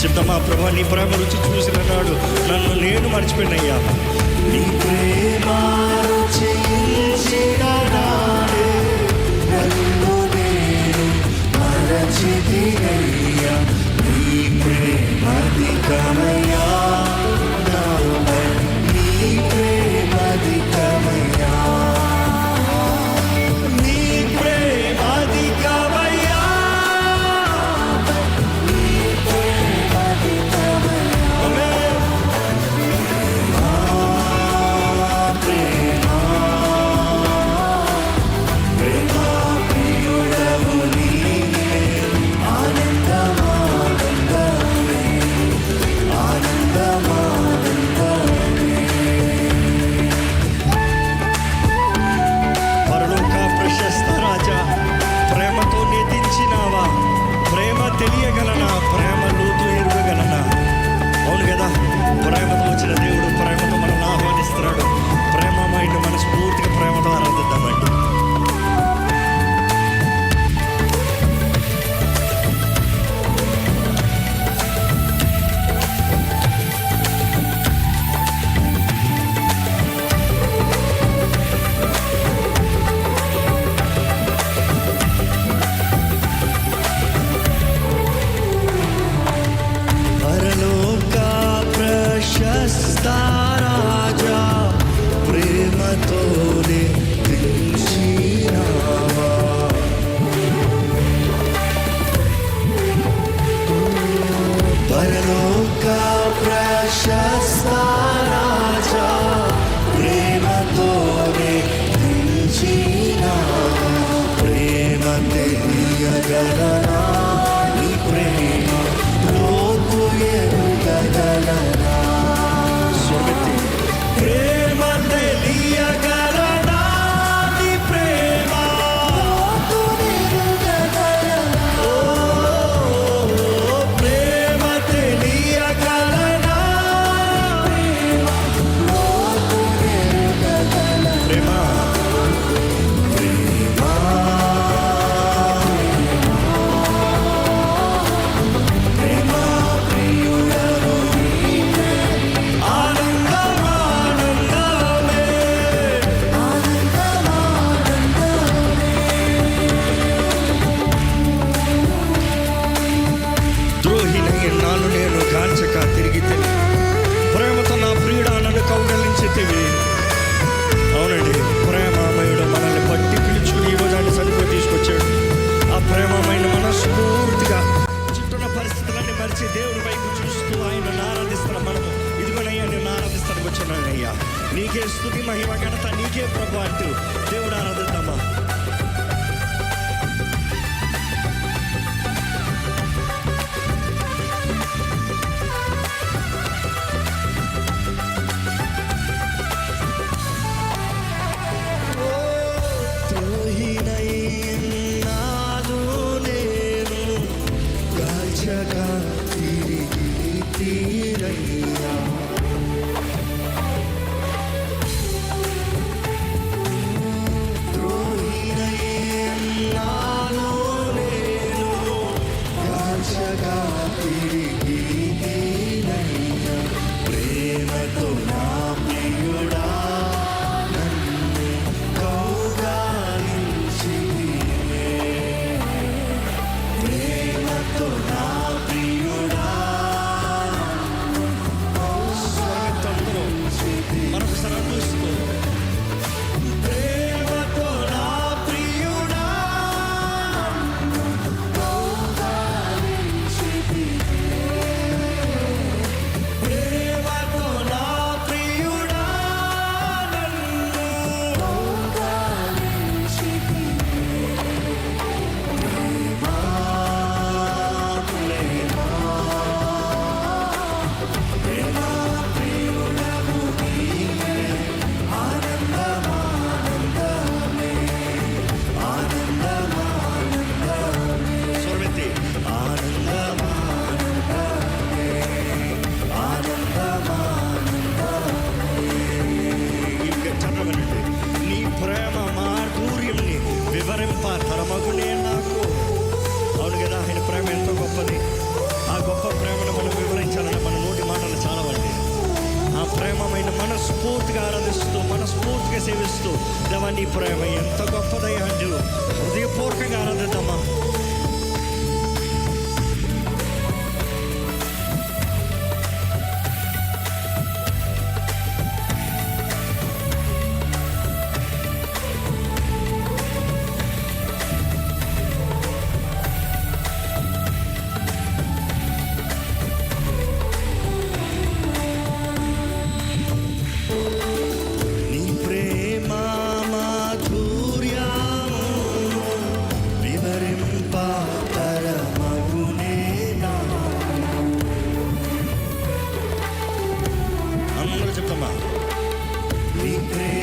చెప్తామా, ప్రభా నీ ప్రేమ రుచి చూసిన నాడు నన్ను నేను మర్చిపోయినయ్యా. నీ ప్రేమ రుచించిన నాడే నన్ను నేను మరచితినయ్యా. నీ ప్రేమ అధికమయ్యా, నీ ప్రేమ అధికమయ్యా, నీ ప్రేమ అధికమయ్యా, తెలియగలనా? ప్రేమ లోతు ఎరుగగలనా? అవును కదా, ప్రేమతో వచ్చిన దేవుడు ప్రేమతో మనల్ని ఆహ్వానిస్తున్నాడు. ప్రేమమైన మనస్ఫూర్తిగా ప్రేమతో ఆరాధిద్దామండి. రాజా ప్రేమతోనే పిలిచినావా, పరలోక ప్రశస్త రాజా ప్రేమతోనే పిలిచినావా. ప్రేమ తెలియగలనా? నీ ప్రేమ లోతు ఎరుగగలనా? ప్రేమ తెలియగలనా? నీ ప్రేమ ఓ ప్రేమ తెలియగలనా? ప్రేమ అవునండి, ప్రేమమయుడు మనల్ని పట్టి పిలుచుకుని ఈరోజు ఆయన సన్నిధికి తీసుకొచ్చాడు. ఆ ప్రేమమైన మనస్ఫూర్తిగా చుట్టూన్న పరిస్థితులన్నీ మరిచి దేవుడి వైపు చూస్తూ ఆయనను ఆరాధిస్తున్న మనము, ఇదిగోనయ్యా నేను ఆరాధిస్తానికి వచ్చానయ్యా, నీకే స్తుతి మహిమ ఘనత నీకే ప్రభు అంటూ దేవుడు ఆరాధిద్దామా. మనస్ఫూర్తిగా సేవిస్తూ దేవా నీ ప్రేమ ఎంత గొప్పదయ్యా అంటూ హృదయపూర్వకంగా ఆనందిద్దామా. అందరూ చెప్తామా. నీ ప్రేమ